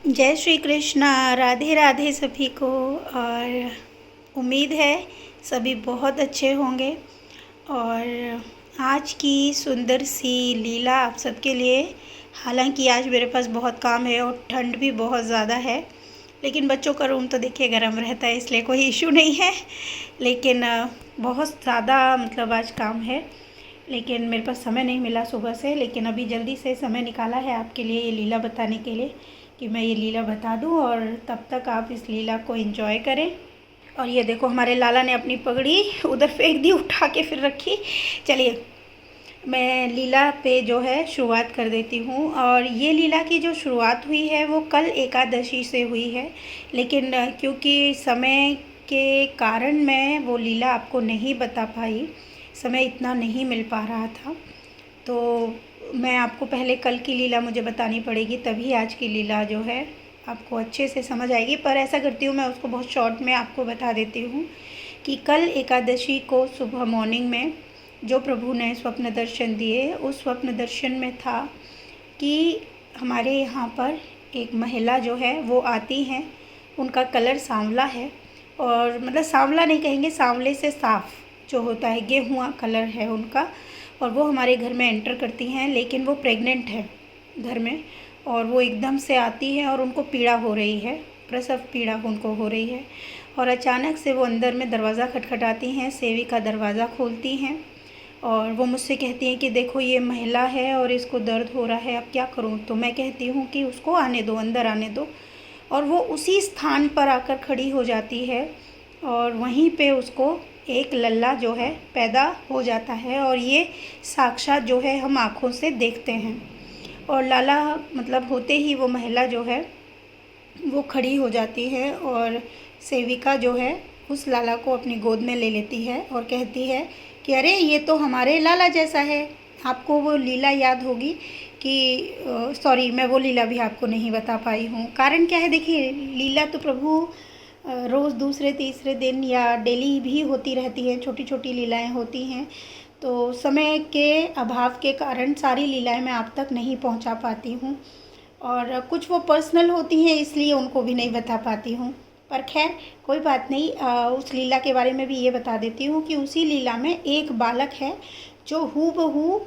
जय श्री कृष्णा। राधे राधे सभी को। और उम्मीद है सभी बहुत अच्छे होंगे। और आज की सुंदर सी लीला आप सबके लिए। हालांकि आज मेरे पास बहुत काम है और ठंड भी बहुत ज़्यादा है, लेकिन बच्चों का रूम तो देखिए गर्म रहता है, इसलिए कोई इशू नहीं है। लेकिन बहुत ज़्यादा मतलब आज काम है, लेकिन मेरे पास समय नहीं मिला सुबह से। लेकिन अभी जल्दी से समय निकाला है आपके लिए ये लीला बताने के लिए कि मैं ये लीला बता दूं, और तब तक आप इस लीला को एंजॉय करें। और ये देखो हमारे लाला ने अपनी पगड़ी उधर फेंक दी, उठा के फिर रखी। चलिए मैं लीला पे जो है शुरुआत कर देती हूँ। और ये लीला की जो शुरुआत हुई है वो कल एकादशी से हुई है, लेकिन क्योंकि समय के कारण मैं वो लीला आपको नहीं बता पाई, समय इतना नहीं मिल पा रहा था, तो मैं आपको पहले कल की लीला मुझे बतानी पड़ेगी, तभी आज की लीला जो है आपको अच्छे से समझ आएगी। पर ऐसा करती हूँ मैं उसको बहुत शॉर्ट में आपको बता देती हूँ कि कल एकादशी को सुबह मॉर्निंग में जो प्रभु ने स्वप्न दर्शन दिए, उस स्वप्न दर्शन में था कि हमारे यहाँ पर एक महिला जो है वो आती हैं, उनका कलर सांवला है, और मतलब सांवला नहीं कहेंगे, सांवले से साफ़ जो होता है, गेहुआ कलर है उनका। और वो हमारे घर में एंटर करती हैं, लेकिन वो प्रेग्नेंट है घर में, और वो एकदम से आती है और उनको पीड़ा हो रही है, प्रसव पीड़ा उनको हो रही है। और अचानक से वो अंदर में दरवाज़ा खटखटाती हैं, सेविका दरवाज़ा खोलती हैं और वो मुझसे कहती हैं कि देखो ये महिला है और इसको दर्द हो रहा है, अब क्या करूं। तो मैं कहती हूं कि उसको आने दो, अंदर आने दो। और वो उसी स्थान पर आकर खड़ी हो जाती है और वहीं पे उसको एक लल्ला जो है पैदा हो जाता है, और ये साक्षात जो है हम आँखों से देखते हैं। और लाला मतलब होते ही वो महिला जो है वो खड़ी हो जाती है, और सेविका जो है उस लाला को अपनी गोद में ले लेती है और कहती है कि अरे ये तो हमारे लाला जैसा है। आपको वो लीला याद होगी कि सॉरी, मैं वो लीला भी आपको नहीं बता पाई हूँ। कारण क्या है, देखिए लीला तो प्रभु रोज़ दूसरे तीसरे दिन या डेली भी होती रहती हैं, छोटी छोटी लीलाएं होती हैं। तो समय के अभाव के कारण सारी लीलाएं मैं आप तक नहीं पहुंचा पाती हूं, और कुछ वो पर्सनल होती हैं इसलिए उनको भी नहीं बता पाती हूं। पर खैर कोई बात नहीं, उस लीला के बारे में भी ये बता देती हूँ कि उसी लीला में एक बालक है जो हूबहू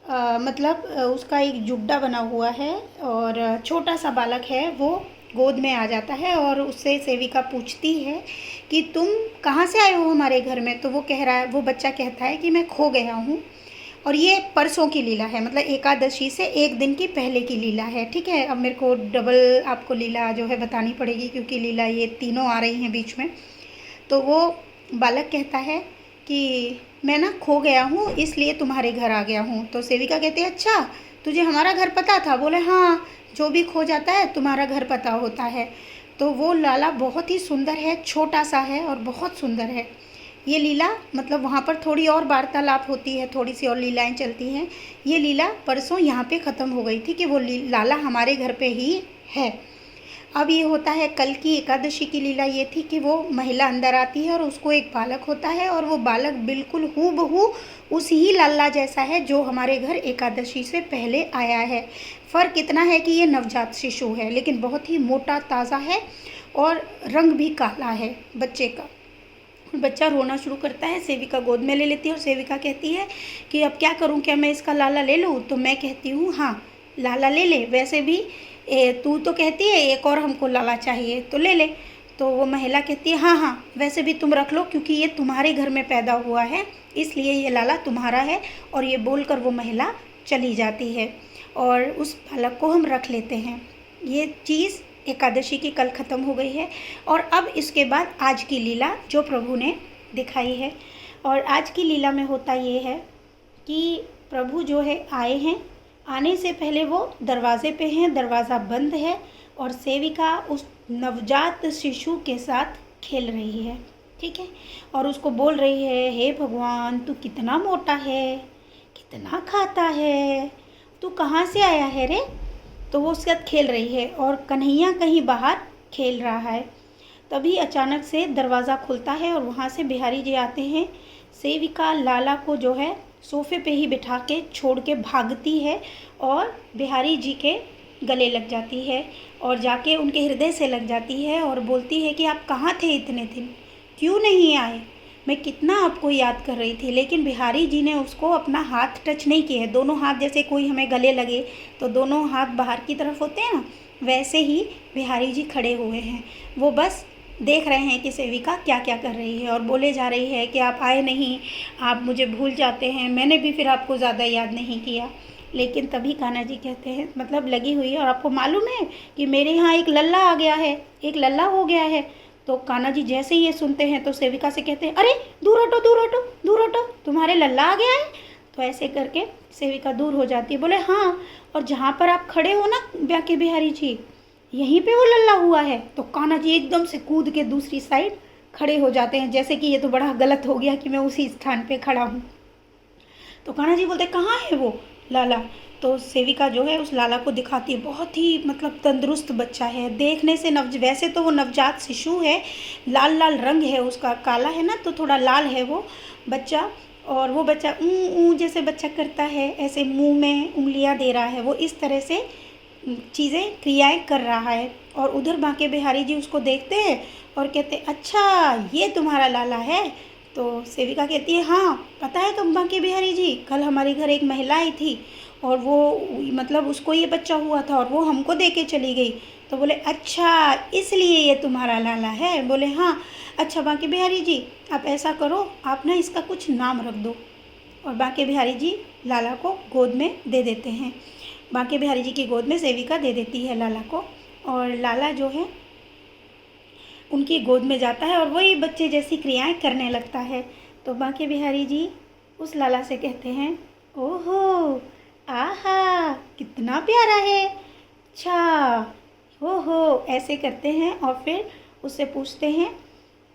मतलब उसका एक जुड्डा बना हुआ है, और छोटा सा बालक है, वो गोद में आ जाता है। और उससे सेविका पूछती है कि तुम कहाँ से आए हो हमारे घर में। तो वो कह रहा है, वो बच्चा कहता है कि मैं खो गया हूँ। और ये परसों की लीला है, मतलब एकादशी से एक दिन की पहले की लीला है। ठीक है, अब मेरे को डबल आपको लीला जो है बतानी पड़ेगी, क्योंकि लीला ये तीनों आ रही हैं बीच में। तो वो बालक कहता है कि मैं ना खो गया हूँ, इसलिए तुम्हारे घर आ गया हूँ। तो सेविका कहती है अच्छा, तुझे हमारा घर पता था। बोले हाँ, जो भी खो जाता है तुम्हारा घर पता होता है। तो वो लाला बहुत ही सुंदर है, छोटा सा है और बहुत सुंदर है। ये लीला मतलब वहाँ पर थोड़ी और वार्तालाप होती है, थोड़ी सी और लीलाएं चलती हैं। ये लीला परसों यहाँ पे ख़त्म हो गई थी कि वो लाला हमारे घर पे ही है। अब ये होता है, कल की एकादशी की लीला ये थी कि वो महिला अंदर आती है और उसको एक बालक होता है, और वो बालक बिल्कुल हूबहू उसी ही लल्ला जैसा है जो हमारे घर एकादशी से पहले आया है। फ़र्क इतना है कि ये नवजात शिशु है, लेकिन बहुत ही मोटा ताज़ा है और रंग भी काला है बच्चे का। बच्चा रोना शुरू करता है, सेविका गोद में ले लेती है और सेविका कहती है कि अब क्या करूं, क्या मैं इसका लाला ले लूं। तो मैं कहती हूँ हाँ लाला ले ले, वैसे भी तू तो कहती है एक और हमको लाला चाहिए तो ले ले। तो वो महिला कहती है हाँ हाँ वैसे भी तुम रख लो, क्योंकि ये तुम्हारे घर में पैदा हुआ है, इसलिए ये लाला तुम्हारा है। और ये बोलकर वो महिला चली जाती है और उस बालक को हम रख लेते हैं। ये चीज़ एकादशी की कल ख़त्म हो गई है। और अब इसके बाद आज की लीला जो प्रभु ने दिखाई है। और आज की लीला में होता ये है कि प्रभु जो है आए हैं, आने से पहले वो दरवाजे पे हैं, दरवाज़ा बंद है, और सेविका उस नवजात शिशु के साथ खेल रही है। ठीक है, और उसको बोल रही है हे भगवान तू कितना मोटा है, कितना खाता है, तू कहाँ से आया है रे। तो वो उसके साथ खेल रही है और कन्हैया कहीं बाहर खेल रहा है। तभी अचानक से दरवाज़ा खुलता है और वहाँ से बिहारी जी आते हैं। सेविका लाला को जो है सोफे पे ही बिठा के छोड़ के भागती है और बिहारी जी के गले लग जाती है और जाके उनके हृदय से लग जाती है और बोलती है कि आप कहाँ थे इतने दिन, क्यों नहीं आए, मैं कितना आपको याद कर रही थी। लेकिन बिहारी जी ने उसको अपना हाथ टच नहीं किया है। दोनों हाथ, जैसे कोई हमें गले लगे तो दोनों हाथ बाहर की तरफ होते हैं ना, वैसे ही बिहारी जी खड़े हुए हैं। वो बस देख रहे हैं कि सेविका क्या क्या कर रही है और बोले जा रही है कि आप आए नहीं, आप मुझे भूल जाते हैं, मैंने भी फिर आपको ज़्यादा याद नहीं किया। लेकिन तभी कान्हा जी कहते हैं, मतलब लगी हुई है और आपको मालूम है कि मेरे यहाँ एक लल्ला आ गया है, एक लल्ला हो गया है। तो कान्हा जी जैसे ही ये सुनते हैं तो सेविका से कहते हैं, अरे दूर हटो दूर हटो दूर हटो, तुम्हारे लल्ला आ गया है। तो ऐसे करके सेविका दूर हो जाती है। बोले हाँ, और जहाँ पर आप खड़े हो ना बांके बिहारी जी, यहीं पे वो लल्ला हुआ है। तो कान्हा जी एकदम से कूद के दूसरी साइड खड़े हो जाते हैं, जैसे कि ये तो बड़ा गलत हो गया कि मैं उसी स्थान पे खड़ा हूँ। तो कान्हा जी बोलते कहाँ है वो लाला। तो सेविका जो है उस लाला को दिखाती है, बहुत ही मतलब तंदुरुस्त बच्चा है देखने से। वैसे तो वो नवजात शिशु है, लाल लाल रंग है उसका, काला है ना तो थोड़ा लाल है वो बच्चा। और वो बच्चा ऊ जैसे बच्चा करता है, ऐसे मुंह में उंगलियां दे रहा है, वो इस तरह से चीज़ें क्रियाएं कर रहा है। और उधर बांके बिहारी जी उसको देखते हैं और कहते अच्छा ये तुम्हारा लाला है। तो सेविका कहती है हाँ, पता है कब बांके बिहारी जी, कल हमारे घर एक महिला आई थी और वो मतलब उसको ये बच्चा हुआ था और वो हमको दे के चली गई। तो बोले अच्छा इसलिए ये तुम्हारा लाला है। बोले हाँ। अच्छा बांके बिहारी जी आप ऐसा करो, आप ना इसका कुछ नाम रख दो। और बांके बिहारी जी लाला को गोद में दे देते हैं। बांके बिहारी जी की गोद में सेविका दे देती है लाला को और लाला जो है उनकी गोद में जाता है और वही बच्चे जैसी क्रियाएं करने लगता है। तो बांके बिहारी जी उस लाला से कहते हैं ओहो आहा कितना प्यारा है, अच्छा ओहो, ऐसे करते हैं और फिर उससे पूछते हैं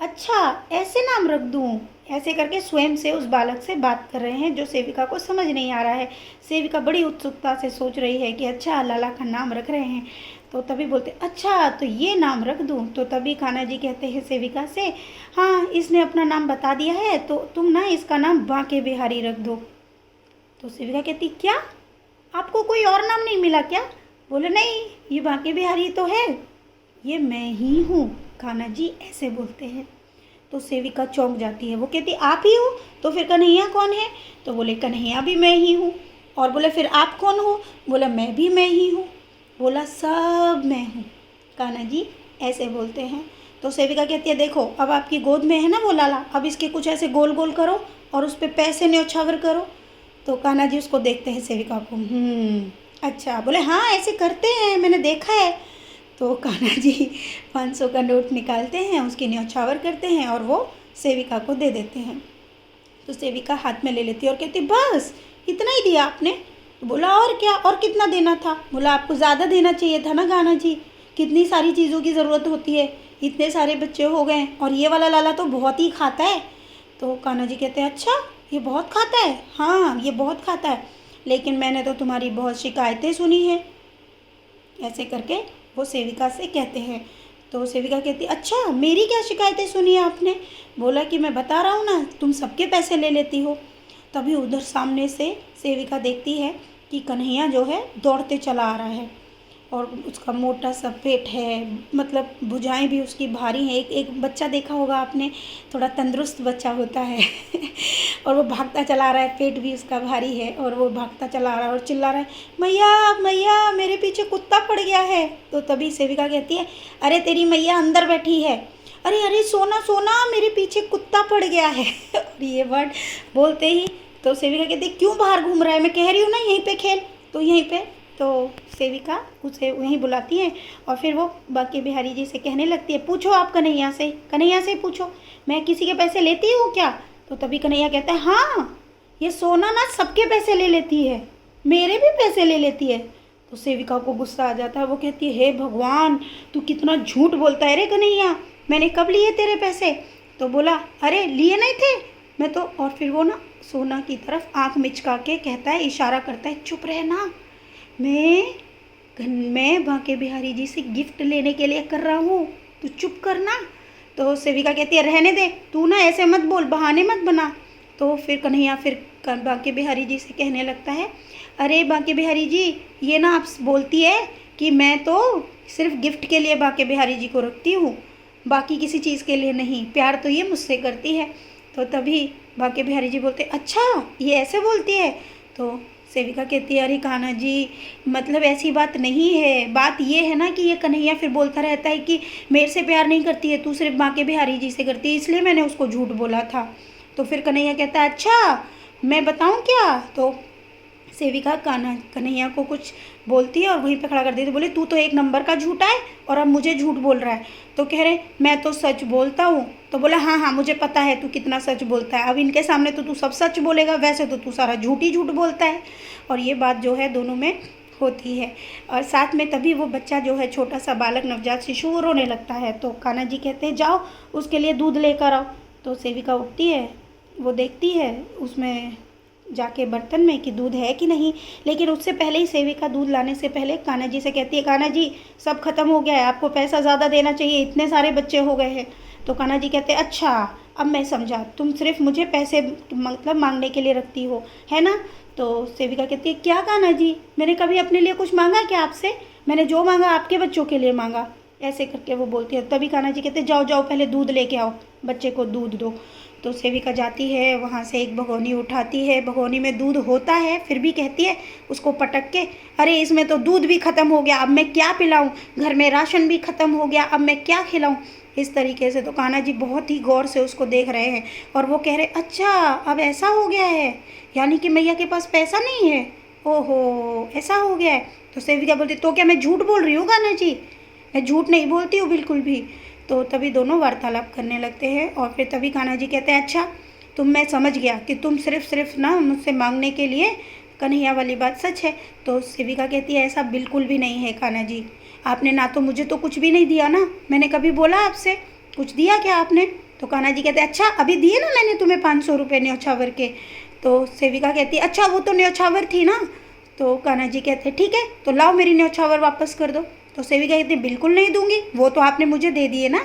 अच्छा ऐसे नाम रख दूँ। ऐसे करके स्वयं से उस बालक से बात कर रहे हैं, जो सेविका को समझ नहीं आ रहा है। सेविका बड़ी उत्सुकता से सोच रही है कि अच्छा लाला का नाम रख रहे हैं। तो तभी बोलते अच्छा तो ये नाम रख दूँ। तो तभी कान्हा जी कहते हैं सेविका से हाँ इसने अपना नाम बता दिया है तो तुम ना इसका नाम बांके बिहारी रख दो। तो सेविका कहती क्या आपको कोई और नाम नहीं मिला क्या। बोले नहीं ये बांके बिहारी तो है, ये मैं ही हूँ। कान्हा जी ऐसे बोलते हैं। तो सेविका चौंक जाती है, वो कहती आप ही हो, तो फिर कन्हैया कौन है। तो बोले कन्हैया भी मैं ही हूँ। और बोले फिर आप कौन हो। बोला मैं भी मैं ही हूँ। बोला सब मैं हूँ। कान्हा जी ऐसे बोलते हैं। तो सेविका कहती है देखो अब आपकी गोद में है ना वो लाला, अब इसके कुछ ऐसे गोल गोल करो और उस पर पैसे न्योछावर करो। तो कान्हा जी उसको देखते हैं सेविका को, अच्छा। बोले हाँ ऐसे करते हैं मैंने देखा है। तो कान्हा जी 500 का नोट निकालते हैं, उसकी न्योछावर करते हैं और वो सेविका को दे देते हैं। तो सेविका हाथ में ले लेती है और कहती बस इतना ही दिया आपने। तो बोला और क्या, और कितना देना था। बोला आपको ज़्यादा देना चाहिए था ना कान्हा जी, कितनी सारी चीज़ों की ज़रूरत होती है, इतने सारे बच्चे हो गए और ये वाला लाला तो बहुत ही खाता है। तो कान्हा जी कहते हैं अच्छा ये बहुत खाता है। हाँ ये बहुत खाता है, लेकिन मैंने तो तुम्हारी बहुत शिकायतें सुनी है। ऐसे करके वो सेविका से कहते हैं। तो सेविका कहती अच्छा मेरी क्या शिकायतें सुनी है आपने। बोला कि मैं बता रहा हूँ ना तुम सबके पैसे ले लेती हो। तभी उधर सामने से सेविका देखती है कि कन्हैया जो है दौड़ते चला आ रहा है और उसका मोटा सा पेट है, मतलब भुजाएं भी उसकी भारी हैं। एक बच्चा देखा होगा आपने, थोड़ा तंदुरुस्त बच्चा होता है और वो भागता चला रहा है, पेट भी उसका भारी है और वो भागता चला रहा है और चिल्ला रहा है मैया मैया मेरे पीछे कुत्ता पड़ गया है। तो तभी सेविका कहती है अरे तेरी मैया अंदर बैठी है, अरे अरे सोना सोना मेरे पीछे कुत्ता पड़ गया है और ये वर्ड बोलते ही तो सेविका कहती है क्यों बाहर घूम रहा है, मैं कह रही हूँ ना यहीं पे खेल। तो यहीं पे तो सेविका उसे वहीं बुलाती है और फिर वो बांके बिहारी जी से कहने लगती है पूछो आप कन्हैया से पूछो, मैं किसी के पैसे लेती हूँ क्या। तो तभी कन्हैया कहता है हाँ ये सोना ना सबके पैसे ले लेती है, मेरे भी पैसे ले लेती है। तो सेविका को गुस्सा आ जाता है, वो कहती है हे भगवान तू कितना झूठ बोलता है रे कन्हैया, मैंने कब लिए तेरे पैसे। तो बोला अरे लिए नहीं थे मैं तो। और फिर वो ना सोना की तरफ आंख मिचका के कहता है, इशारा करता है चुप रहना, मैं बांके बिहारी जी से गिफ्ट लेने के लिए कर रहा हूँ, तू चुप करना। तो सेविका कहती है रहने दे तू ना ऐसे मत बोल, बहाने मत बना। तो फिर कन्हैया फिर बांके बिहारी जी से कहने लगता है अरे बांके बिहारी जी ये ना आप बोलती है कि मैं तो सिर्फ गिफ्ट के लिए बांके बिहारी जी को रखती हूँ, बाकी किसी चीज़ के लिए नहीं, प्यार तो ये मुझसे करती है। तो तभी बांके बिहारी जी बोलते अच्छा ये ऐसे बोलती है। तो सेविका कहती है अरे कान्हा जी मतलब ऐसी बात नहीं है, बात ये है ना कि ये कन्हैया फिर बोलता रहता है कि मेरे से प्यार नहीं करती है, तू सिर्फ बांके बिहारी जी से करती है, इसलिए मैंने उसको झूठ बोला था। तो फिर कन्हैया कहता है अच्छा मैं बताऊँ क्या। तो सेविका कन्हैया को कुछ बोलती है और वहीं पे खड़ा कर देती है, बोले तू तो एक नंबर का झूठा है और अब मुझे झूठ बोल रहा है। तो कह रहे मैं तो सच बोलता हूँ। तो बोला हाँ हाँ मुझे पता है तू कितना सच बोलता है, अब इनके सामने तो तू सब सच बोलेगा, वैसे तो तू सारा झूठ ही झूठ बोलता है। और ये बात जो है दोनों में होती है। और साथ में तभी वो बच्चा जो है छोटा सा बालक नवजात शिशु वो रोने लगता है। तो कान्हा जी कहते हैं जाओ उसके लिए दूध लेकर आओ। तो सेविका उठती है, वो देखती है उसमें जाके बर्तन में कि दूध है कि नहीं, लेकिन उससे पहले ही सेविका दूध लाने से पहले कान्हा जी से कहती है कान्हा जी सब खत्म हो गया है, आपको पैसा ज़्यादा देना चाहिए, इतने सारे बच्चे हो गए हैं। तो कान्हा जी कहते हैं अच्छा अब मैं समझा, तुम सिर्फ मुझे पैसे मतलब मांगने के लिए रखती हो है ना। तो सेविका कहती है क्या कान्हा जी मैंने कभी अपने लिए कुछ मांगा क्या आपसे, मैंने जो मांगा आपके बच्चों के लिए मांगा, ऐसे करके वो बोलती है। तभी कान्हा जी कहते जाओ जाओ पहले दूध लेके आओ, बच्चे को दूध दो। तो सेविका जाती है वहाँ से एक भगोनी उठाती है, भगोनी में दूध होता है, फिर भी कहती है उसको पटक के अरे इसमें तो दूध भी ख़त्म हो गया, अब मैं क्या पिलाऊँ, घर में राशन भी ख़त्म हो गया, अब मैं क्या खिलाऊँ, इस तरीके से। तो कान्हा जी बहुत ही गौर से उसको देख रहे हैं और वो कह रहे अच्छा अब ऐसा हो गया है, यानी कि मैया के पास पैसा नहीं है, ओहो ऐसा हो गया है। तो सेविका बोलती तो क्या मैं झूठ बोल रही हूँ कान्हा जी, मैं झूठ नहीं बोलती हूँ बिल्कुल भी। तो तभी दोनों वार्तालाप करने लगते हैं और फिर तभी कान्हा जी कहते हैं अच्छा तुम मैं समझ गया कि तुम सिर्फ ना मुझसे मांगने के लिए, कन्हैया वाली बात सच है। तो सेविका कहती है ऐसा बिल्कुल भी नहीं है कान्हा जी, आपने ना तो मुझे तो कुछ भी नहीं दिया ना, मैंने कभी बोला आपसे कुछ दिया क्या आपने। तो कान्हा जी कहते हैं अच्छा अभी दिए ना मैंने तुम्हें 500 रुपये न्यौछावर के। तो सेविका कहती है अच्छा वो तो न्यौछावर थी ना। तो कान्हा जी कहते हैं ठीक है तो लाओ मेरी न्यौछावर वापस कर दो। तो सेविका कहती है बिल्कुल नहीं दूंगी, वो तो आपने मुझे दे दिए ना।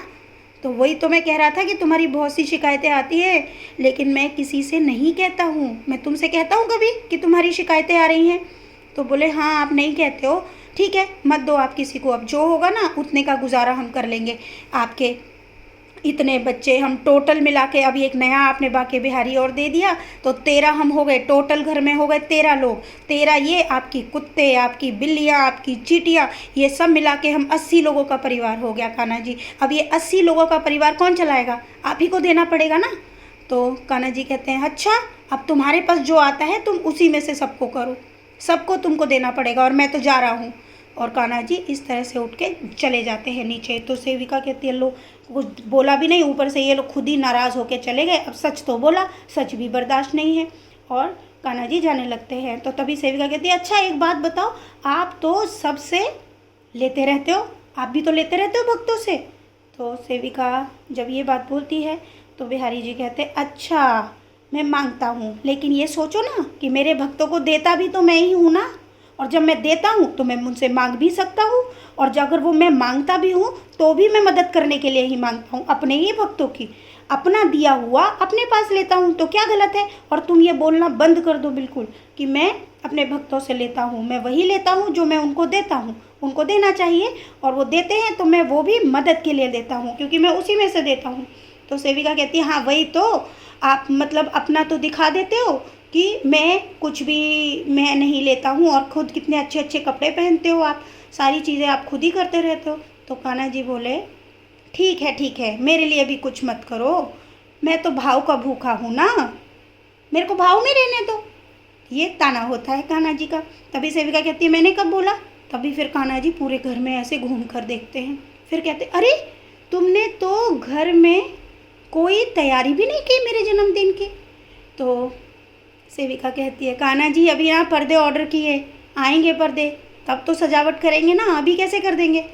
तो वही तो मैं कह रहा था कि तुम्हारी बहुत सी शिकायतें आती है लेकिन मैं किसी से नहीं कहता हूँ, मैं तुमसे कहता हूँ कभी कि तुम्हारी शिकायतें आ रही हैं। तो बोले हाँ आप नहीं कहते हो, ठीक है मत दो आप किसी को, अब जो होगा ना उतने का गुजारा हम कर लेंगे, आपके इतने बच्चे हम टोटल मिला के, अभी एक नया आपने बांके बिहारी और दे दिया तो 13 हम हो गए, टोटल घर में हो गए 13 लोग, 13 ये आपकी कुत्ते आपकी बिल्लियाँ आपकी चींटियाँ, ये सब मिला के हम 80 लोगों का परिवार हो गया कान्हा जी। अब ये 80 लोगों का परिवार कौन चलाएगा, आप ही को देना पड़ेगा ना। तो कान्हा जी कहते हैं अच्छा अब तुम्हारे पास जो आता है तुम उसी में से सबको करो, सबको तुमको देना पड़ेगा और मैं तो जा रहा हूँ। और कान्हा जी इस तरह से उठ के चले जाते हैं नीचे। तो सेविका कहती है लो कुछ बोला भी नहीं, ऊपर से ये लोग खुद ही नाराज़ होकर चले गए, अब सच तो बोला, सच भी बर्दाश्त नहीं है। और कान्हा जी जाने लगते हैं। तो तभी सेविका कहती है अच्छा एक बात बताओ, आप तो सबसे लेते रहते हो, आप भी तो लेते रहते हो भक्तों से। तो सेविका जब ये बात बोलती है तो बिहारी जी कहते हैं अच्छा मैं मांगता हूँ, लेकिन ये सोचो ना कि मेरे भक्तों को देता भी तो मैं ही हूँ ना, और जब मैं देता हूँ तो मैं मुझसे मांग भी सकता हूँ, और जब अगर वो मैं मांगता भी हूँ तो भी मैं मदद करने के लिए ही मांगता हूँ, अपने ही भक्तों की, अपना दिया हुआ अपने पास लेता हूँ तो क्या गलत है। और तुम ये बोलना बंद कर दो बिल्कुल कि मैं अपने भक्तों से लेता हूँ, मैं वही लेता हूँ जो मैं उनको देता हूँ, उनको देना चाहिए, और वो देते हैं तो मैं वो भी मदद के लिए देता हूँ क्योंकि मैं उसी में से देता हूँ। तो सेविका कहती है हाँ वही तो, आप मतलब अपना तो दिखा देते हो कि मैं कुछ भी मैं नहीं लेता हूँ, और खुद कितने अच्छे अच्छे कपड़े पहनते हो आप, सारी चीज़ें आप खुद ही करते रहते हो। तो कान्हा जी बोले ठीक है मेरे लिए भी कुछ मत करो, मैं तो भाव का भूखा हूँ ना, मेरे को भाव में रहने दो, ये ताना होता है कान्हा जी का। तभी सेविका कहती है मैंने कब बोला। तभी फिर कान्हा जी पूरे घर में ऐसे घूम कर देखते हैं, फिर कहते अरे तुमने तो घर में कोई तैयारी भी नहीं की मेरे जन्मदिन की। तो सेविका कहती है कान्हा जी अभी यहाँ पर्दे ऑर्डर किए, आएंगे पर्दे तब तो सजावट करेंगे ना, अभी कैसे कर देंगे।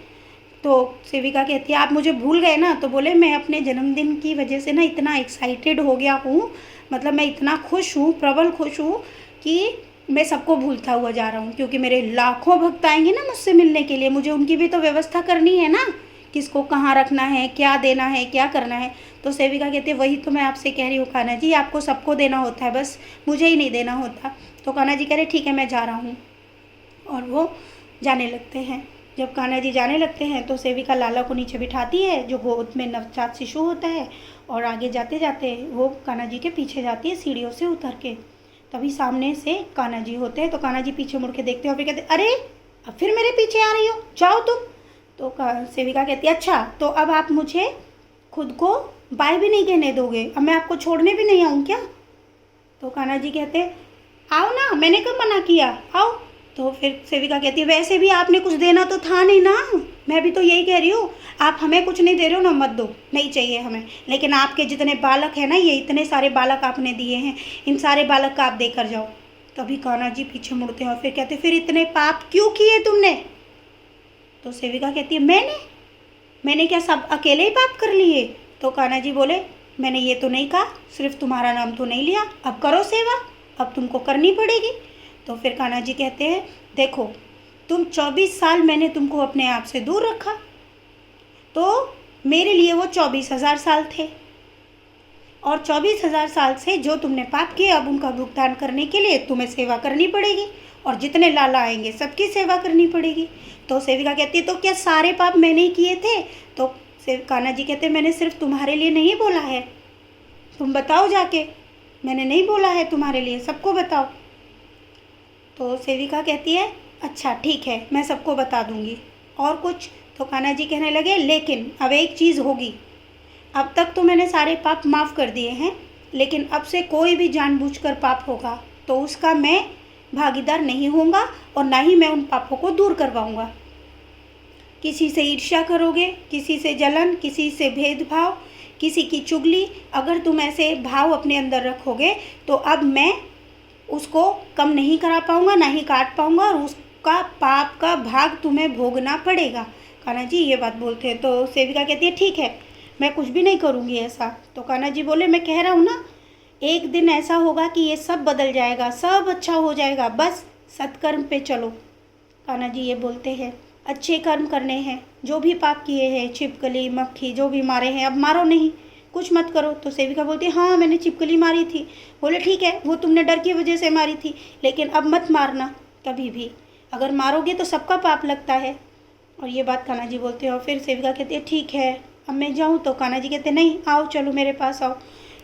तो सेविका कहती है आप मुझे भूल गए ना। तो बोले मैं अपने जन्मदिन की वजह से ना इतना एक्साइटेड हो गया हूँ, मतलब मैं इतना खुश हूँ, प्रबल खुश हूँ कि मैं सबको भूलता हुआ जा रहा हूँ, क्योंकि मेरे लाखों भक्त आएंगे ना मुझसे मिलने के लिए, मुझे उनकी भी तो व्यवस्था करनी है ना, किसको कहाँ रखना है, क्या देना है, क्या करना है। तो सेविका कहती है वही तो मैं आपसे कह रही हूँ कान्हा जी, आपको सबको देना होता है, बस मुझे ही नहीं देना होता। तो कान्हा जी कह रहे ठीक है मैं जा रहा हूँ, और वो जाने लगते हैं। जब कान्हा जी जाने लगते हैं तो सेविका लाला को नीचे बिठाती है, जो गोद में नवजात शिशु होता है, और आगे जाते जाते वो कान्हा जी के पीछे जाती है सीढ़ियों से उतर के। तभी सामने से कान्हा जी होते हैं, तो कान्हा जी पीछे मुड़ के देखते हैं और फिर कहते अरे अब फिर मेरे पीछे आ रही हो, जाओ तुम। तो सेविका कहती है अच्छा तो अब आप मुझे खुद को बाय भी नहीं कहने दोगे, अब मैं आपको छोड़ने भी नहीं आऊँ क्या? तो कान्हा जी कहते आओ ना, मैंने कब मना किया, आओ। तो फिर सेविका कहती है वैसे भी आपने कुछ देना तो था नहीं ना, मैं भी तो यही कह रही हूँ, आप हमें कुछ नहीं दे रहे हो ना, मत दो, नहीं चाहिए हमें, लेकिन आपके जितने बालक हैं ना, ये इतने सारे बालक आपने दिए हैं, इन सारे बालक का आप देकर जाओ। तभी कान्हा जी पीछे मुड़ते हैं और फिर कहते फिर इतने पाप क्यों किए तुमने? तो सेविका कहती है मैंने क्या सब अकेले ही पाप कर लिए? तो कान्हा जी बोले मैंने ये तो नहीं कहा, सिर्फ तुम्हारा नाम तो नहीं लिया, अब करो सेवा, अब तुमको करनी पड़ेगी। तो फिर कान्हा जी कहते हैं देखो तुम 24 साल मैंने तुमको अपने आप से दूर रखा, तो मेरे लिए वो 24,000 साल थे, और 24,000 साल से जो तुमने पाप किए अब उनका भुगतान करने के लिए तुम्हें सेवा करनी पड़ेगी, और जितने लाला आएंगे सबकी सेवा करनी पड़ेगी। तो सेविका कहती है तो क्या सारे पाप मैंने ही किए थे? तो कान्हा जी कहते मैंने सिर्फ तुम्हारे लिए नहीं बोला है, तुम बताओ जाके, मैंने नहीं बोला है तुम्हारे लिए, सबको बताओ। तो सेविका कहती है अच्छा ठीक है, मैं सबको बता दूंगी, और कुछ? तो कान्हा जी कहने लगे लेकिन अब एक चीज़ होगी, अब तक तो मैंने सारे पाप माफ़ कर दिए हैं, लेकिन अब से कोई भी जानबूझकर पाप होगा तो उसका मैं भागीदार नहीं होऊंगा, और ना ही मैं उन पापों को दूर करवाऊंगा। किसी से ईर्ष्या करोगे, किसी से जलन, किसी से भेदभाव, किसी की चुगली, अगर तुम ऐसे भाव अपने अंदर रखोगे तो अब मैं उसको कम नहीं करा पाऊँगा, ना ही काट पाऊँगा, और उसका पाप का भाग तुम्हें भोगना पड़ेगा। कान्हा जी ये बात बोलते हैं। तो सेविका कहती है ठीक है, मैं कुछ भी नहीं करूँगी ऐसा। तो कान्हा जी बोले मैं कह रहा हूँ ना, एक दिन ऐसा होगा कि ये सब बदल जाएगा, सब अच्छा हो जाएगा, बस सत्कर्म पे चलो। कान्हा जी ये बोलते हैं अच्छे कर्म करने हैं, जो भी पाप किए हैं, छिपकली मक्खी जो भी मारे हैं अब मारो नहीं, कुछ मत करो। तो सेविका बोलती है हाँ मैंने छिपकली मारी थी। बोले ठीक है, वो तुमने डर की वजह से मारी थी, लेकिन अब मत मारना कभी भी, अगर मारोगे तो सबका पाप लगता है। और ये बात कान्हा जी बोलते हैं। और फिर सेविका कहती है ठीक है अब मैं जाऊँ? तो कान्हा जी कहते नहीं आओ, चलो मेरे पास आओ।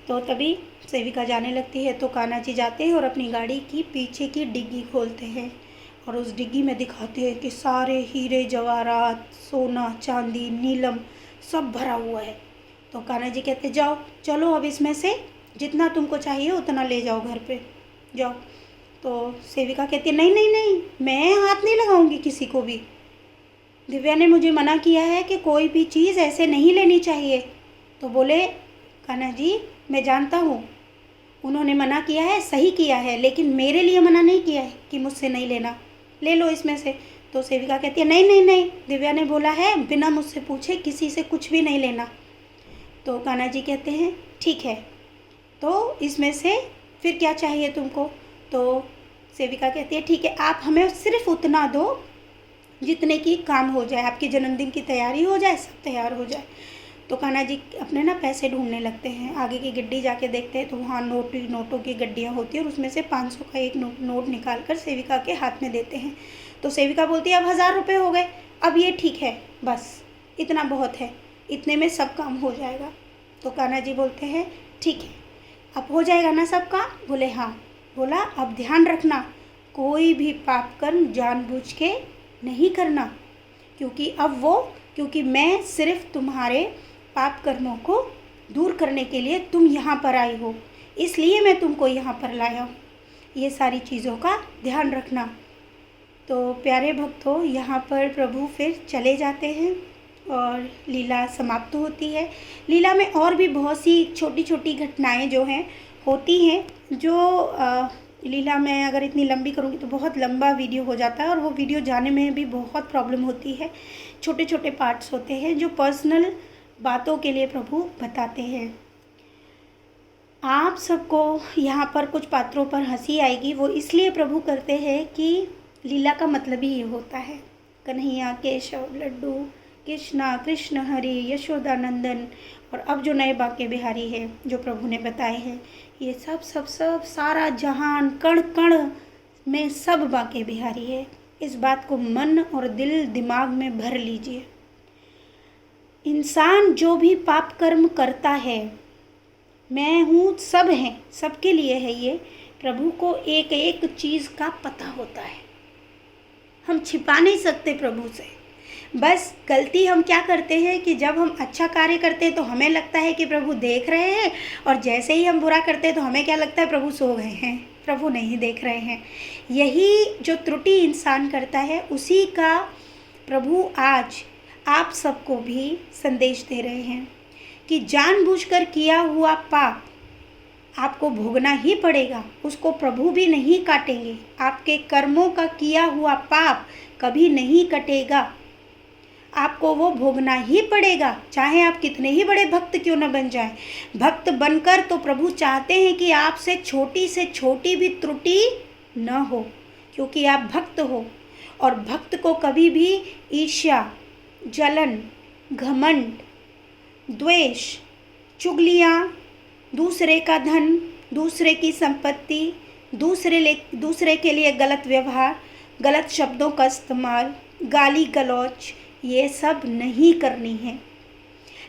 तो तभी सेविका जाने लगती है, तो कान्हा जी जाते हैं और अपनी गाड़ी की पीछे की डिग्गी खोलते हैं, और उस डिग्गी में दिखाते हैं कि सारे हीरे जवाहरात, सोना चांदी नीलम सब भरा हुआ है। तो कान्हा जी कहते जाओ चलो अब इसमें से जितना तुमको चाहिए उतना ले जाओ घर पे जाओ। तो सेविका कहती है नहीं नहीं नहीं, मैं हाथ नहीं लगाऊंगी किसी को भी, दिव्या ने मुझे मना किया है कि कोई भी चीज़ ऐसे नहीं लेनी चाहिए। तो बोले कान्हा जी मैं जानता हूँ उन्होंने मना किया है, सही किया है, लेकिन मेरे लिए मना नहीं किया है कि मुझसे नहीं लेना, ले लो इसमें से। तो सेविका कहती है नहीं नहीं नहीं, दिव्या ने बोला है बिना मुझसे पूछे किसी से कुछ भी नहीं लेना। तो कान्हा जी कहते हैं ठीक है, तो इसमें से फिर क्या चाहिए तुमको? तो सेविका कहती है ठीक है, आप हमें सिर्फ उतना दो जितने की काम हो जाए, आपके जन्मदिन की तैयारी हो जाए, सब तैयार हो जाए। तो कान्हा जी अपने ना पैसे ढूंढने लगते हैं, आगे की गड्डी जाके देखते हैं तो वहाँ नोटों की गड्डियाँ होती है, और उसमें से 500 का एक नोट निकाल कर सेविका के हाथ में देते हैं। तो सेविका बोलती है अब 1000 रुपये हो गए, अब ये ठीक है, बस इतना बहुत है, इतने में सब काम हो जाएगा। तो कान्हा जी बोलते हैं ठीक है, अब हो जाएगा ना सब काम? बोले हाँ। बोला अब ध्यान रखना, कोई भी पाप कर्म जानबूझ के नहीं करना, क्योंकि मैं सिर्फ तुम्हारे पाप कर्मों को दूर करने के लिए तुम यहाँ पर आई हो, इसलिए मैं तुमको यहाँ पर लाया हूँ, ये सारी चीज़ों का ध्यान रखना। तो प्यारे भक्तों यहाँ पर प्रभु फिर चले जाते हैं और लीला समाप्त होती है। लीला में और भी बहुत सी छोटी छोटी घटनाएं जो हैं होती हैं, जो लीला में अगर इतनी लंबी करूँगी तो बहुत लंबा वीडियो हो जाता है, और वो वीडियो जाने में भी बहुत प्रॉब्लम होती है। छोटे छोटे पार्ट्स होते हैं जो पर्सनल बातों के लिए प्रभु बताते हैं। आप सबको यहाँ पर कुछ पात्रों पर हंसी आएगी, वो इसलिए प्रभु करते हैं कि लीला का मतलब ही ये होता है, कन्हैया केशव लड्डू, कृष्णा कृष्ण हरि यशोदा नंदन, और अब जो नए बांके बिहारी है जो प्रभु ने बताए हैं, ये सब सारा जहान कण कण में सब बांके बिहारी है। इस बात को मन और दिल दिमाग में भर लीजिए। इंसान जो भी पाप कर्म करता है, मैं हूँ, सब हैं, सबके लिए है ये। प्रभु को एक एक चीज़ का पता होता है, हम छिपा नहीं सकते प्रभु से। बस गलती हम क्या करते हैं कि जब हम अच्छा कार्य करते हैं तो हमें लगता है कि प्रभु देख रहे हैं, और जैसे ही हम बुरा करते हैं तो हमें क्या लगता है, प्रभु सो गए हैं, प्रभु नहीं देख रहे हैं। यही जो त्रुटि इंसान करता है, उसी का प्रभु आज आप सबको भी संदेश दे रहे हैं कि जानबूझकर किया हुआ पाप आपको भोगना ही पड़ेगा, उसको प्रभु भी नहीं काटेंगे। आपके कर्मों का किया हुआ पाप कभी नहीं कटेगा, आपको वो भोगना ही पड़ेगा, चाहे आप कितने ही बड़े भक्त क्यों न बन जाएं। भक्त बनकर तो प्रभु चाहते हैं कि आपसे छोटी से छोटी भी त्रुटि न हो, क्योंकि आप भक्त हो। और भक्त को कभी भी ईर्ष्या, जलन, घमंड, द्वेष, चुगलियाँ, दूसरे का धन, दूसरे की संपत्ति, दूसरे के लिए गलत व्यवहार, गलत शब्दों का इस्तेमाल, गाली गलौच, ये सब नहीं करनी है।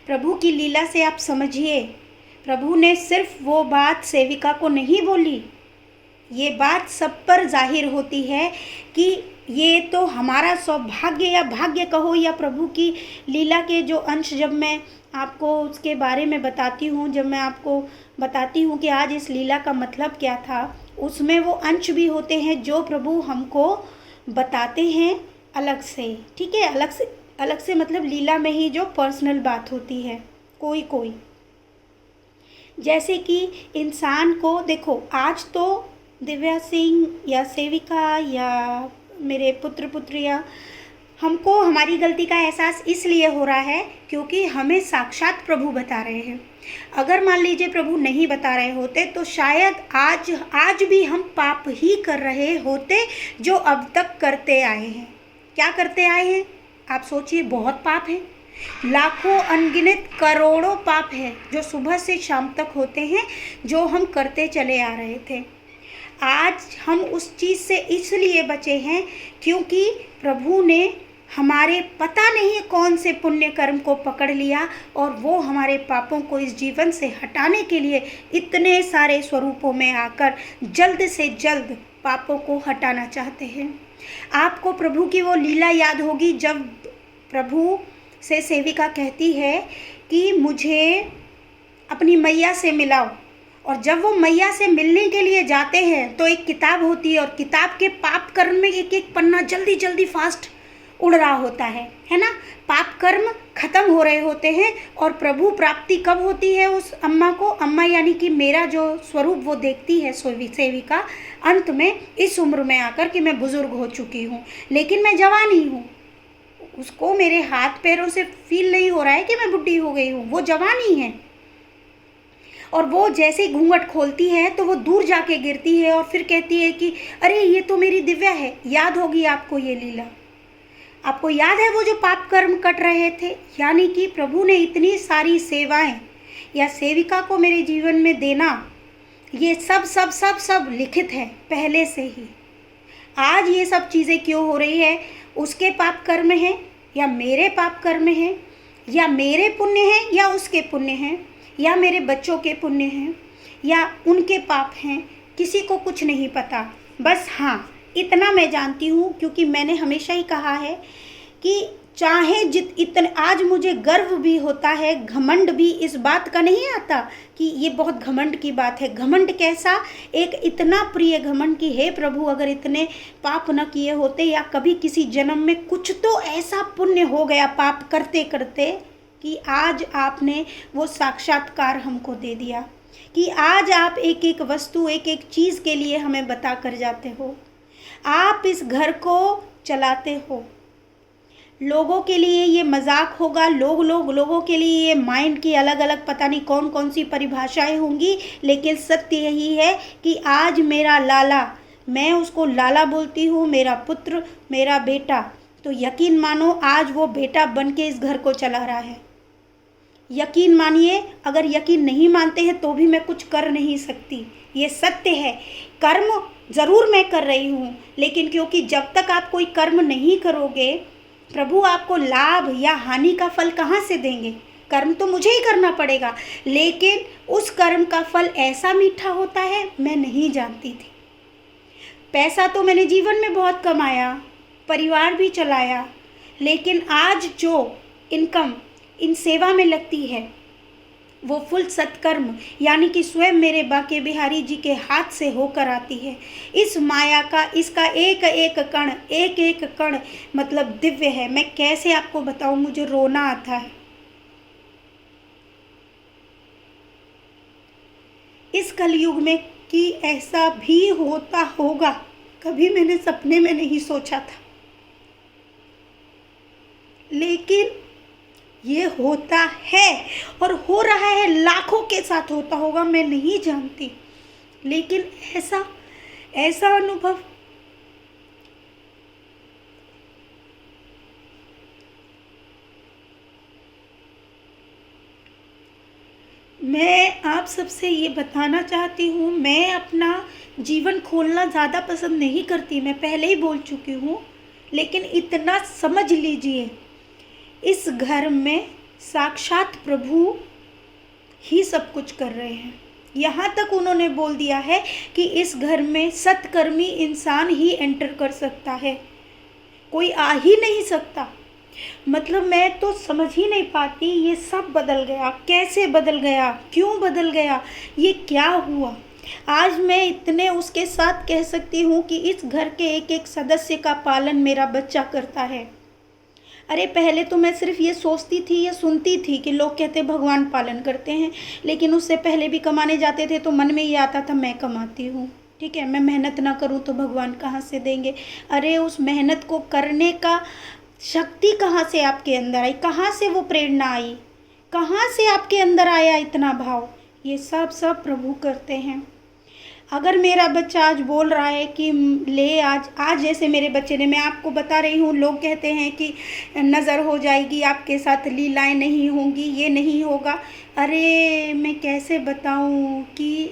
प्रभु की लीला से आप समझिए, प्रभु ने सिर्फ वो बात सेविका को नहीं बोली, ये बात सब पर जाहिर होती है कि ये तो हमारा सौभाग्य या भाग्य कहो, या प्रभु की लीला के जो अंश जब मैं आपको उसके बारे में बताती हूँ, जब मैं आपको बताती हूँ कि आज इस लीला का मतलब क्या था, उसमें वो अंश भी होते हैं जो प्रभु हमको बताते हैं अलग से। ठीक है, अलग से मतलब लीला में ही जो पर्सनल बात होती है कोई जैसे कि इंसान को देखो, आज तो दिव्या सिंह या सेविका या मेरे पुत्र पुत्रियाँ, हमको हमारी गलती का एहसास इसलिए हो रहा है क्योंकि हमें साक्षात प्रभु बता रहे हैं। अगर मान लीजिए प्रभु नहीं बता रहे होते तो शायद आज भी हम पाप ही कर रहे होते जो अब तक करते आए हैं। क्या करते आए हैं आप सोचिए, बहुत पाप है, लाखों अनगिनत करोड़ों पाप है जो सुबह से शाम तक होते हैं, जो हम करते चले आ रहे थे। आज हम उस चीज़ से इसलिए बचे हैं क्योंकि प्रभु ने हमारे पता नहीं कौन से पुण्य कर्म को पकड़ लिया, और वो हमारे पापों को इस जीवन से हटाने के लिए इतने सारे स्वरूपों में आकर जल्द से जल्द पापों को हटाना चाहते हैं। आपको प्रभु की वो लीला याद होगी जब प्रभु से सेविका कहती है कि मुझे अपनी मैया से मिलाओ, और जब वो मैया से मिलने के लिए जाते हैं तो एक किताब होती है, और किताब के पाप कर्म में एक एक पन्ना जल्दी जल्दी फास्ट उड़ रहा होता है ना। पाप कर्म खत्म हो रहे होते हैं, और प्रभु प्राप्ति कब होती है उस अम्मा को, अम्मा यानी कि मेरा जो स्वरूप वो देखती है सेविका अंत में, इस उम्र में आकर कि मैं बुजुर्ग हो चुकी हूँ लेकिन मैं जवान ही हूँ। उसको मेरे हाथ पैरों से फील नहीं हो रहा है कि मैं बुढ़ी हो गई हूँ, वो जवान ही है। और वो जैसे ही घूंघट खोलती है तो वो दूर जाके गिरती है और फिर कहती है कि अरे ये तो मेरी दिव्या है। याद होगी आपको ये लीला, आपको याद है वो जो पाप कर्म कट रहे थे, यानी कि प्रभु ने इतनी सारी सेवाएं या सेविका को मेरे जीवन में देना, ये सब सब सब सब लिखित है पहले से ही। आज ये सब चीज़ें क्यों हो रही है, उसके पाप कर्म हैं या मेरे पाप कर्म हैं, या मेरे पुण्य हैं या उसके पुण्य हैं, या मेरे बच्चों के पुण्य हैं या उनके पाप हैं, किसी को कुछ नहीं पता। बस हाँ, इतना मैं जानती हूँ क्योंकि मैंने हमेशा ही कहा है कि चाहे इतने, आज मुझे गर्व भी होता है, घमंड भी इस बात का नहीं आता कि ये बहुत घमंड की बात है। घमंड कैसा, एक इतना प्रिय घमंड कि हे प्रभु अगर इतने पाप न किए होते या कभी किसी जन्म में कुछ तो ऐसा पुण्य हो गया पाप करते करते कि आज आपने वो साक्षात्कार हमको दे दिया, कि आज आप एक एक वस्तु एक एक चीज़ के लिए हमें बता कर जाते हो। आप इस घर को चलाते हो, लोगों के लिए ये मजाक होगा, लोगों के लिए ये माइंड की अलग अलग पता नहीं कौन कौन सी परिभाषाएं होंगी, लेकिन सत्य यही है कि आज मेरा लाला, मैं उसको लाला बोलती हूँ, मेरा पुत्र, मेरा बेटा, तो यकीन मानो आज वो बेटा बन के इस घर को चला रहा है। यकीन मानिए, अगर यकीन नहीं मानते हैं तो भी मैं कुछ कर नहीं सकती, ये सत्य है। कर्म ज़रूर मैं कर रही हूँ, लेकिन क्योंकि जब तक आप कोई कर्म नहीं करोगे, प्रभु आपको लाभ या हानि का फल कहाँ से देंगे? कर्म तो मुझे ही करना पड़ेगा, लेकिन उस कर्म का फल ऐसा मीठा होता है, मैं नहीं जानती थी। पैसा तो मैंने जीवन में बहुत कमाया, परिवार भी चलाया, लेकिन आज जो इनकम इन सेवा में लगती है वो फुल सत्कर्म यानी कि स्वयं मेरे बाके बिहारी जी के हाथ से होकर आती है। इस माया का, इसका एक एक कण मतलब दिव्य है। मैं कैसे आपको बताऊं, मुझे रोना आता है। इस कलयुग में कि ऐसा भी होता होगा, कभी मैंने सपने में नहीं सोचा था, लेकिन ये होता है और हो रहा है। लाखों के साथ होता होगा, मैं नहीं जानती, लेकिन ऐसा अनुभव मैं आप सबसे ये बताना चाहती हूँ। मैं अपना जीवन खोलना ज़्यादा पसंद नहीं करती, मैं पहले ही बोल चुकी हूँ, लेकिन इतना समझ लीजिए, इस घर में साक्षात प्रभु ही सब कुछ कर रहे हैं। यहाँ तक उन्होंने बोल दिया है कि इस घर में सत्कर्मी इंसान ही एंटर कर सकता है, कोई आ ही नहीं सकता। मतलब मैं तो समझ ही नहीं पाती, ये सब बदल गया, कैसे बदल गया, क्यों बदल गया, ये क्या हुआ। आज मैं इतने उसके साथ कह सकती हूँ कि इस घर के एक एक सदस्य का पालन मेरा बच्चा करता है। अरे पहले तो मैं सिर्फ ये सोचती थी या सुनती थी कि लोग कहते भगवान पालन करते हैं, लेकिन उससे पहले भी कमाने जाते थे तो मन में ये आता था मैं कमाती हूँ, ठीक है, मैं मेहनत ना करूँ तो भगवान कहाँ से देंगे। अरे उस मेहनत को करने का शक्ति कहाँ से आपके अंदर आई, कहाँ से वो प्रेरणा आई, कहाँ से आपके अंदर आया इतना भाव, ये सब प्रभु करते हैं। अगर मेरा बच्चा आज बोल रहा है कि ले आज जैसे मेरे बच्चे ने, मैं आपको बता रही हूँ, लोग कहते हैं कि नज़र हो जाएगी, आपके साथ लीलाएं नहीं होंगी, ये नहीं होगा। अरे मैं कैसे बताऊँ कि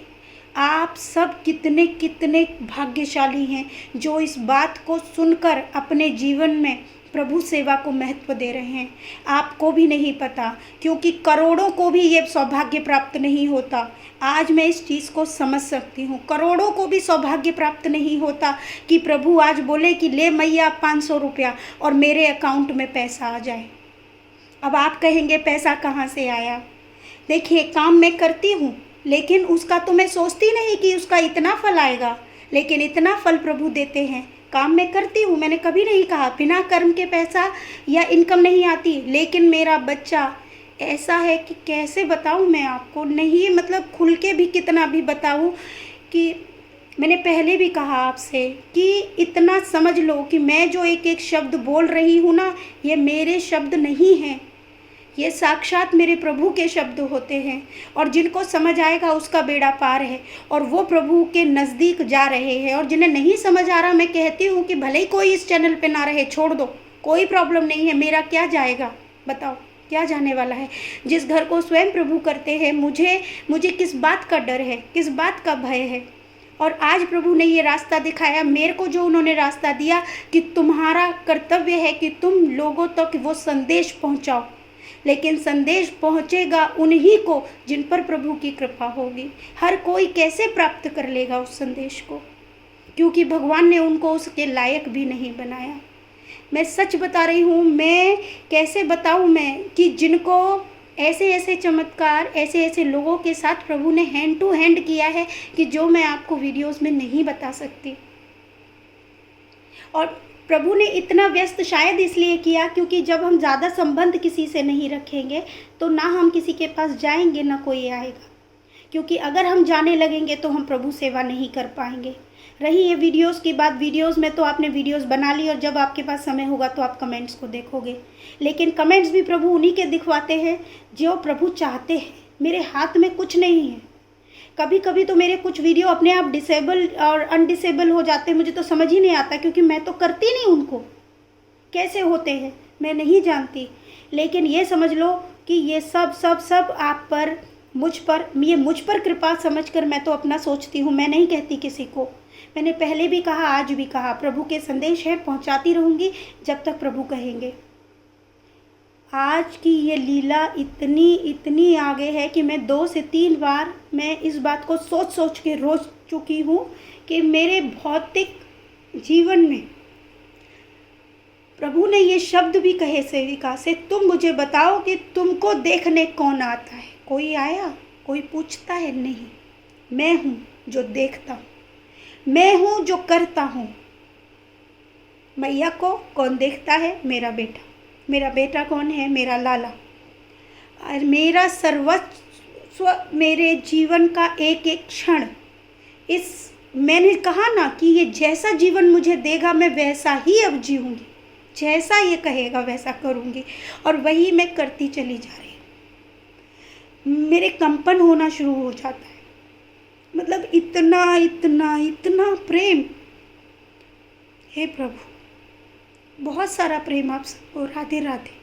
आप सब कितने कितने भाग्यशाली हैं जो इस बात को सुनकर अपने जीवन में प्रभु सेवा को महत्व दे रहे हैं। आपको भी नहीं पता, क्योंकि करोड़ों को भी ये सौभाग्य प्राप्त नहीं होता। आज मैं इस चीज़ को समझ सकती हूँ, करोड़ों को भी सौभाग्य प्राप्त नहीं होता कि प्रभु आज बोले कि ले मैया 500 रुपया और मेरे अकाउंट में पैसा आ जाए। अब आप कहेंगे पैसा कहाँ से आया? देखिए, काम मैं करती हूँ, लेकिन उसका तो मैं सोचती नहीं कि उसका इतना फल आएगा, लेकिन इतना फल प्रभु देते हैं। काम मैं करती हूँ, मैंने कभी नहीं कहा बिना कर्म के पैसा या इनकम नहीं आती, लेकिन मेरा बच्चा ऐसा है कि कैसे बताऊँ मैं आपको, नहीं मतलब खुल के भी कितना भी बताऊँ कि मैंने पहले भी कहा आपसे कि इतना समझ लो कि मैं जो एक एक शब्द बोल रही हूँ ना, ये मेरे शब्द नहीं हैं, ये साक्षात मेरे प्रभु के शब्द होते हैं। और जिनको समझ आएगा उसका बेड़ा पार है और वो प्रभु के नज़दीक जा रहे हैं। और जिन्हें नहीं समझ आ रहा, मैं कहती हूँ कि भले ही कोई इस चैनल पे ना रहे, छोड़ दो, कोई प्रॉब्लम नहीं है, मेरा क्या जाएगा, बताओ क्या जाने वाला है। जिस घर को स्वयं प्रभु करते हैं, मुझे किस बात का डर है, किस बात का भय है। और आज प्रभु ने ये रास्ता दिखाया मेरे को, जो उन्होंने रास्ता दिया कि तुम्हारा कर्तव्य है कि तुम लोगों तक वो संदेश पहुँचाओ, लेकिन संदेश पहुँचेगा उन्हीं को जिन पर प्रभु की कृपा होगी। हर कोई कैसे प्राप्त कर लेगा उस संदेश को, क्योंकि भगवान ने उनको उसके लायक भी नहीं बनाया। मैं सच बता रही हूँ, मैं कैसे बताऊँ मैं कि जिनको ऐसे ऐसे चमत्कार, ऐसे ऐसे लोगों के साथ प्रभु ने हैंड टू हैंड किया है कि जो मैं आपको वीडियोस में नहीं बता सकती। और प्रभु ने इतना व्यस्त शायद इसलिए किया क्योंकि जब हम ज़्यादा संबंध किसी से नहीं रखेंगे तो ना हम किसी के पास जाएंगे ना कोई आएगा, क्योंकि अगर हम जाने लगेंगे तो हम प्रभु सेवा नहीं कर पाएंगे। रही ये वीडियोस की बात, वीडियोस में तो आपने वीडियोस बना ली और जब आपके पास समय होगा तो आप कमेंट्स को देखोगे, लेकिन कमेंट्स भी प्रभु उन्हीं के दिखवाते हैं जो प्रभु चाहते हैं। मेरे हाथ में कुछ नहीं है। कभी कभी तो मेरे कुछ वीडियो अपने आप डिसेबल और अनडिसेबल हो जाते हैं, मुझे तो समझ ही नहीं आता, क्योंकि मैं तो करती नहीं उनको। कैसे होते हैं मैं नहीं जानती, लेकिन ये समझ लो कि ये सब सब सब आप पर, मुझ पर कृपा समझकर मैं तो अपना सोचती हूँ, मैं नहीं कहती किसी को। मैंने पहले भी कहा, आज भी कहा, प्रभु के संदेश है, पहुँचाती रहूँगी जब तक प्रभु कहेंगे। आज की ये लीला इतनी आगे है कि मैं 2 से 3 बार मैं इस बात को सोच के रो चुकी हूँ कि मेरे भौतिक जीवन में प्रभु ने ये शब्द भी कहे सेविका से, तुम मुझे बताओ कि तुमको देखने कौन आता है? कोई आया? कोई पूछता है? नहीं, मैं हूँ जो देखता हूँ, मैं हूँ जो करता हूँ। मैया को कौन देखता है? मेरा बेटा। मेरा बेटा कौन है? मेरा लाला। और मेरा सर्वस्व, मेरे जीवन का एक एक क्षण, मैंने कहा ना कि ये जैसा जीवन मुझे देगा मैं वैसा ही अब जीऊँगी, जैसा ये कहेगा वैसा करूँगी, और वही मैं करती चली जा रही हूँ। मेरे कंपन होना शुरू हो जाता है, मतलब इतना प्रेम। हे प्रभु, बहुत सारा प्रेम आप सबको। राधे राधे।